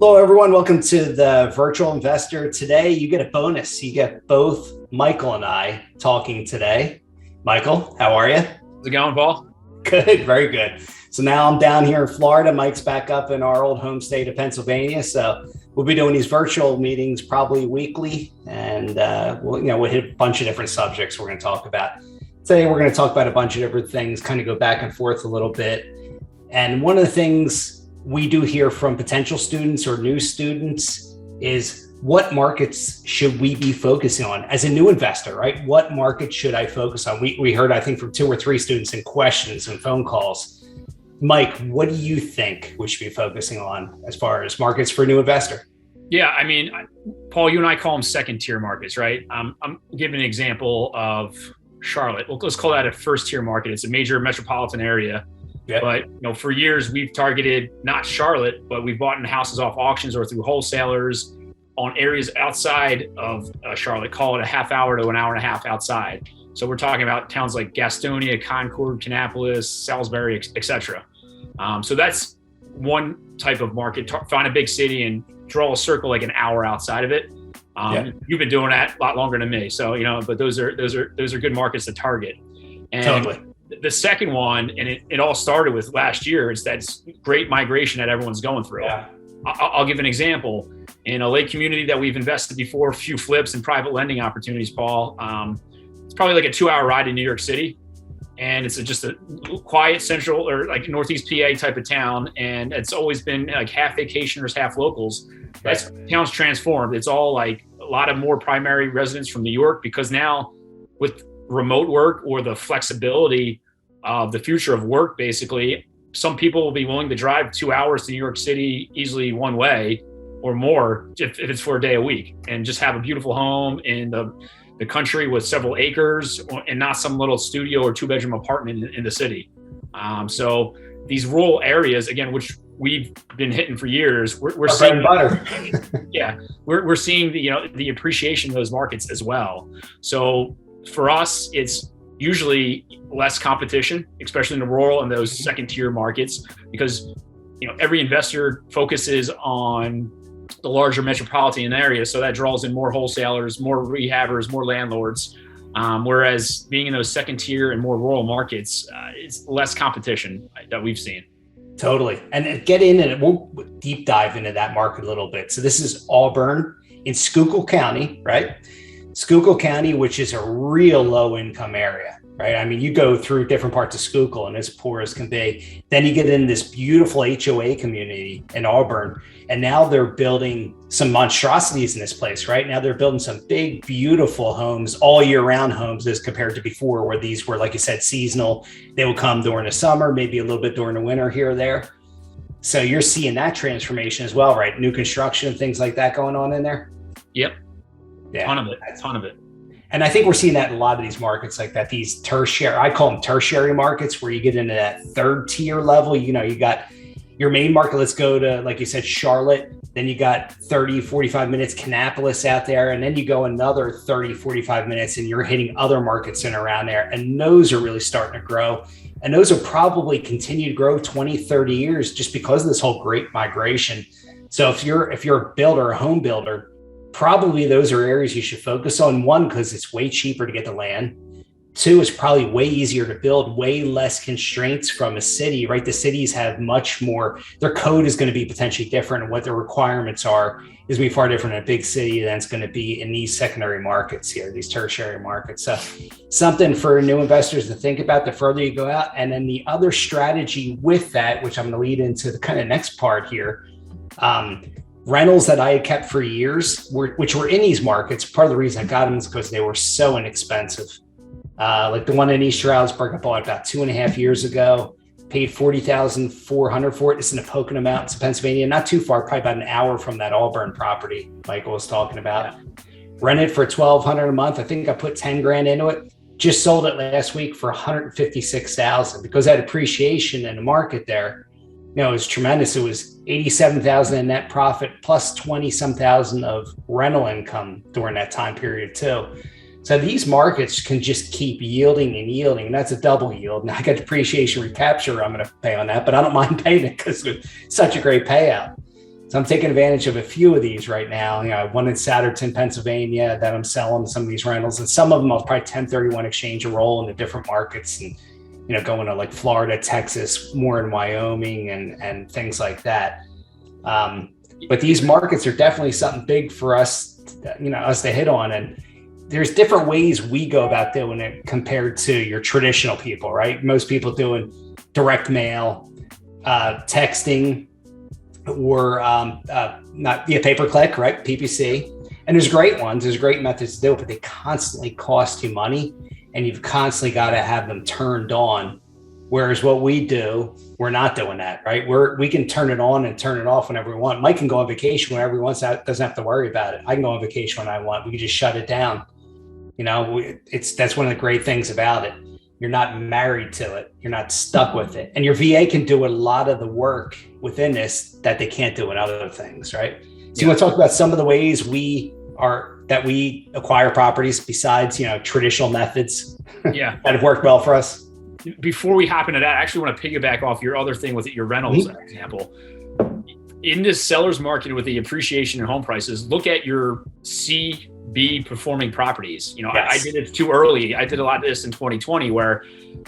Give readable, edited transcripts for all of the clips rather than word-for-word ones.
Hello, everyone. Welcome to the Virtual Investor. Today, you get a bonus. You get both Michael and I talking today. Michael, how are you? How's it going, Paul? Good, very good. So now I'm down here in Florida. Mike's back up in our old home state of Pennsylvania. So we'll be doing these virtual meetings probably weekly, and we'll hit a bunch of different subjects we're going to talk about. Today, we're going to talk about a bunch of different things, kind of go back and forth a little bit. And one of the things we do hear from potential students or new students is what markets should we be focusing on as a new investor, right? What market should I focus on? We heard, I think, from 2 or 3 students in questions and phone calls. Mike, what do you think we should be focusing on as far as markets for a new investor? Yeah, I mean, Paul, you and I call them second tier markets, right? I'm giving an example of Charlotte. Well, let's call that a first tier market. It's a major metropolitan area. Yep. But for years we've targeted not Charlotte, but we've bought in houses off auctions or through wholesalers on areas outside of Charlotte. Call it a half hour to an hour and a half outside. So we're talking about towns like Gastonia, Concord, Kannapolis, Salisbury, etc. So that's one type of market. Find a big city and draw a circle like an hour outside of it. You've been doing that a lot longer than me. So but those are good markets to target. And totally. The second one, and it all started with last year, is that great migration that everyone's going through. Yeah. I'll give an example. In a lake community that we've invested before, a few flips and private lending opportunities, Paul, it's probably like a 2-hour ride to New York City. And it's just a quiet central or like Northeast PA type of town. And it's always been like half vacationers, half locals. That town's transformed. It's all like a lot of more primary residents from New York, because now with remote work or the flexibility of the future of work, basically, some people will be willing to drive 2 hours to New York City easily one way or more if it's for a day a week, and just have a beautiful home in the country with several acres and not some little studio or 2-bedroom apartment in the city. So these rural areas, again, which we've been hitting for years, we're seeing butter. Yeah, we're seeing the appreciation of those markets as well. So for us, it's usually less competition, especially in the rural and those second tier markets, because every investor focuses on the larger metropolitan areas, so that draws in more wholesalers, more rehabbers, more landlords. Whereas being in those second tier and more rural markets, it's less competition that we've seen. Totally. And get in and we'll deep dive into that market a little bit. So this is Auburn in Schuylkill County, right? Schuylkill County, which is a real low income area, right? I mean, you go through different parts of Schuylkill and as poor as can be. Then you get in this beautiful HOA community in Auburn. And now they're building some monstrosities in this place, right? Now they're building some big, beautiful homes, all year round homes, as compared to before, where these were, like you said, seasonal. They would come during the summer, maybe a little bit during the winter here or there. So you're seeing that transformation as well, right? New construction, things like that going on in there. Yep. Yeah, ton of it. And I think we're seeing that in a lot of these markets like that, these tertiary, I call them tertiary markets, where you get into that third tier level. You got your main market. Let's go to, like you said, Charlotte. Then you got 30, 45 minutes, Kannapolis out there. And then you go another 30, 45 minutes and you're hitting other markets in around there. And those are really starting to grow. And those will probably continue to grow 20, 30 years just because of this whole great migration. So if you're a builder, a home builder, probably those are areas you should focus on. 1, because it's way cheaper to get the land. 2, it's probably way easier to build, way less constraints from a city, right? The cities have much more, their code is going to be potentially different, and what their requirements are is going to be far different in a big city than it's going to be in these secondary markets here, these tertiary markets. So something for new investors to think about the further you go out. And then the other strategy with that, which I'm going to lead into the kind of next part here, rentals that I had kept for years, which were in these markets. Part of the reason I got them is because they were so inexpensive. Like the one in East Stroudsburg, I bought about 2.5 years ago, paid $40,400 for it. It's in the Pocono Mountains, Pennsylvania, not too far, probably about an hour from that Auburn property Michael was talking about. Yeah. Rented for $1,200 a month. I think I put 10 grand into it. Just sold it last week for $156,000 because that appreciation in the market there, it was tremendous. It was $87,000 in net profit plus 20-some thousand of rental income during that time period too. So these markets can just keep yielding and yielding. And that's a double yield. Now I got depreciation recapture I'm going to pay on that, but I don't mind paying it because it's such a great payout. So I'm taking advantage of a few of these right now. One in Satterton, Pennsylvania, that I'm selling some of these rentals, and some of them I'll probably 1031 exchange a roll into different markets, and going to like Florida, Texas, more in Wyoming, and things like that. But these markets are definitely something big for us, us to hit on. And there's different ways we go about doing it compared to your traditional people, right? Most people doing direct mail, texting, or not via pay-per-click, right? PPC. And there's great ones, there's great methods to do it, but they constantly cost you money, and you've constantly got to have them turned on. Whereas what we do, we're not doing that, right? We can turn it on and turn it off whenever we want. Mike can go on vacation whenever he wants, doesn't have to worry about it. I can go on vacation when I want. We can just shut it down. That's one of the great things about it. You're not married to it. You're not stuck with it. And your VA can do a lot of the work within this that they can't do in other things, right? So you want to talk about some of the ways we acquire properties besides, traditional methods that have worked well for us? Before we hop into that, I actually want to piggyback off your other thing with your rentals example. In this seller's market with the appreciation in home prices, look at your C, B performing properties. Yes. I did it too early. I did a lot of this in 2020 where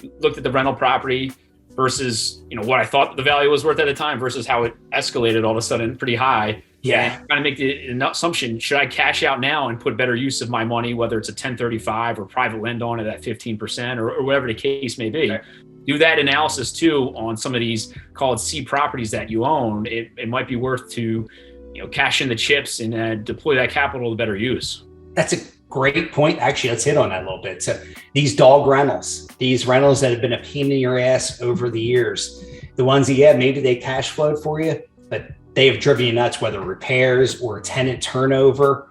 I looked at the rental property versus, what I thought the value was worth at the time versus how it escalated all of a sudden pretty high. Yeah. And kind of make the assumption, should I cash out now and put better use of my money, whether it's a 1035 or private lend on it at 15% or whatever the case may be. Okay. Do that analysis too on some of these called C properties that you own. It might be worth to, cash in the chips and deploy that capital to better use. That's a great point. Actually, let's hit on that a little bit. So these dog rentals, these rentals that have been a pain in your ass over the years, the ones that, maybe they cash flowed for you, but they have driven you nuts, whether repairs or tenant turnover.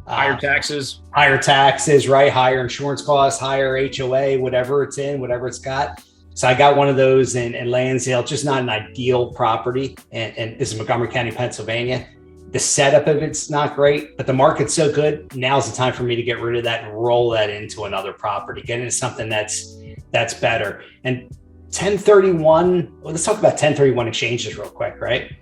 Higher taxes, right? Higher insurance costs, higher HOA, whatever it's in, whatever it's got. So I got one of those in Lansdale, just not an ideal property. And this is Montgomery County, Pennsylvania. The setup of it's not great, but the market's so good. Now's the time for me to get rid of that and roll that into another property, get into something that's better. And 1031, let's talk about 1031 exchanges real quick, right?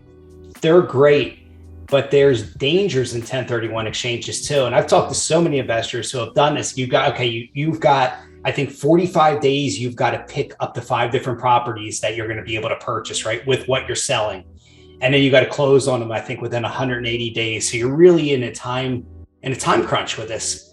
They're great, but there's dangers in 1031 exchanges too. And I've talked to so many investors who have done this. You've got, I think 45 days, you've got to pick up to 5 different properties that you're going to be able to purchase, right? With what you're selling. And then you got to close on them, I think, within 180 days. So you're really in a time crunch with this.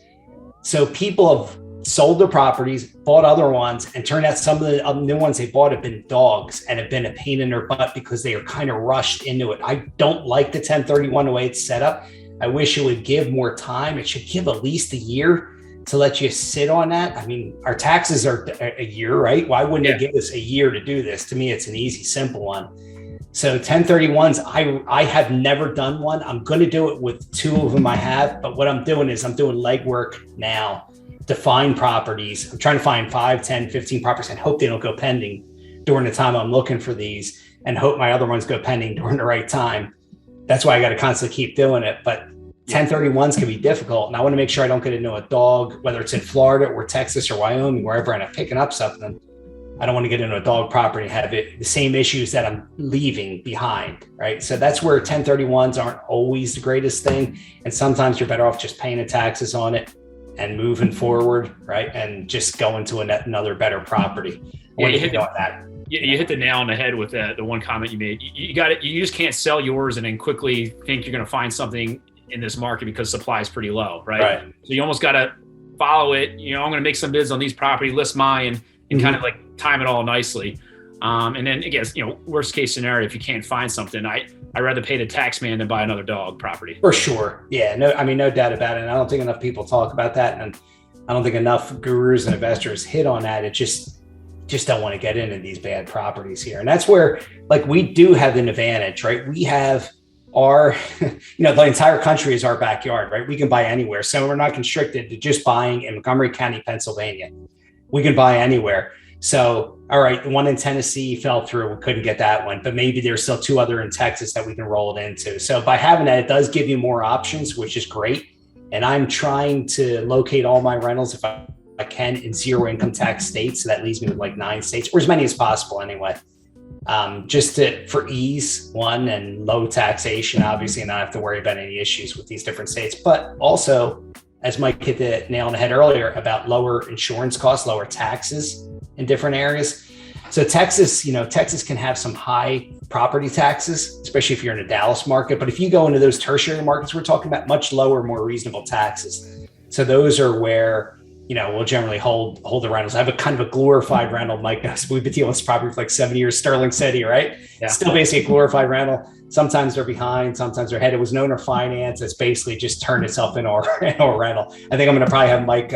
So people have sold their properties, bought other ones, and turned out some of the new ones they bought have been dogs and have been a pain in their butt because they are kind of rushed into it. I don't like the 1031 the way it's set up. I wish it would give more time. It should give at least a year to let you sit on that. I mean, our taxes are a year, right? Why wouldn't they give us a year to do this? To me, it's an easy, simple one. So 1031s, I have never done one. I'm going to do it with 2 of them I have, but what I'm doing is I'm doing legwork now to find properties. I'm trying to find 5, 10, 15 properties and hope they don't go pending during the time I'm looking for these, and hope my other ones go pending during the right time. That's why I got to constantly keep doing it. But 1031s can be difficult. And I want to make sure I don't get into a dog, whether it's in Florida or Texas or Wyoming, wherever, and I'm picking up something. I don't want to get into a dog property and have the same issues that I'm leaving behind, right? So that's where 1031s aren't always the greatest thing. And sometimes you're better off just paying the taxes on it and moving forward, right? And just going to another better property. You hit the nail on the head with the one comment you made. You just can't sell yours and then quickly think you're going to find something in this market because supply is pretty low, right? So you almost got to follow it. I'm going to make some bids on these property, list mine, and kind of like time it all nicely. And then again, worst case scenario, if you can't find something, I'd rather pay the tax man than buy another dog property. For sure. Yeah, no doubt about it. And I don't think enough people talk about that. And I don't think enough gurus and investors hit on that. It just don't want to get into these bad properties here. And that's where, like, we do have an advantage, right? We have our, the entire country is our backyard, right? We can buy anywhere. So we're not constricted to just buying in Montgomery County, Pennsylvania. We can buy anywhere. So, all right, the one in Tennessee fell through. We couldn't get that one, but maybe there's still 2 other in Texas that we can roll it into. So by having that, it does give you more options, which is great. And I'm trying to locate all my rentals, if I can, in 0 income tax states. So that leaves me with like 9 states, or as many as possible anyway. for ease, one, and low taxation, obviously, and not have to worry about any issues with these different states. But also, as Mike hit the nail on the head earlier, about lower insurance costs, lower taxes in different areas. So Texas, Texas can have some high property taxes, especially if you're in a Dallas market. But if you go into those tertiary markets, we're talking about much lower, more reasonable taxes. So those are where, we'll generally hold the rentals. I have a kind of a glorified rental. Mike knows we've been dealing with this property for like 7 years, Sterling City, right? Yeah. Still basically a glorified rental. Sometimes they're behind, sometimes they're ahead. It was an owner finance. It's basically just turned itself into a rental. I think I'm going to probably have Mike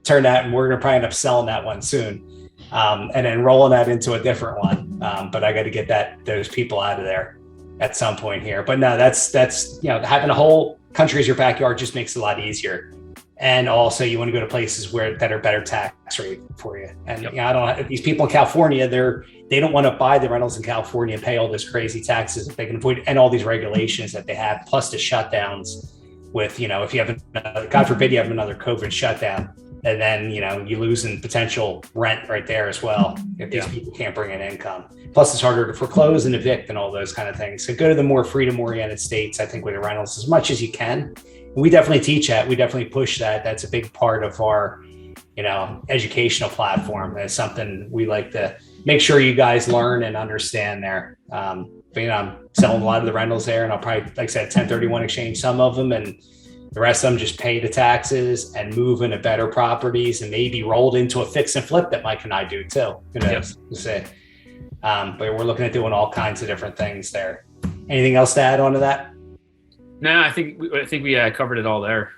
turn that, and we're going to probably end up selling that one soon. And then rolling that into a different one. But I got to get those people out of there at some point here. But no, that's having a whole country as your backyard just makes it a lot easier. And also, you want to go to places that are better tax rate for you. And I don't. These people in California, they don't want to buy the rentals in California and pay all this crazy taxes if they can avoid, and all these regulations that they have, plus the shutdowns. With if you have God forbid you have another COVID shutdown, and then you lose in potential rent right there as well if these people can't bring in income. Plus, it's harder to foreclose and evict and all those kind of things. So go to the more freedom-oriented states, I think, with the rentals as much as you can. We definitely teach that. We definitely push that. That's a big part of our, educational platform. That's something we like to make sure you guys learn and understand there. But, I'm selling a lot of the rentals there, and I'll probably, like I said, 1031 exchange some of them, and the rest of them just pay the taxes and move into better properties, and maybe rolled into a fix and flip that Mike and I do too. But we're looking at doing all kinds of different things there. Anything else to add on to that? No, I think we covered it all there.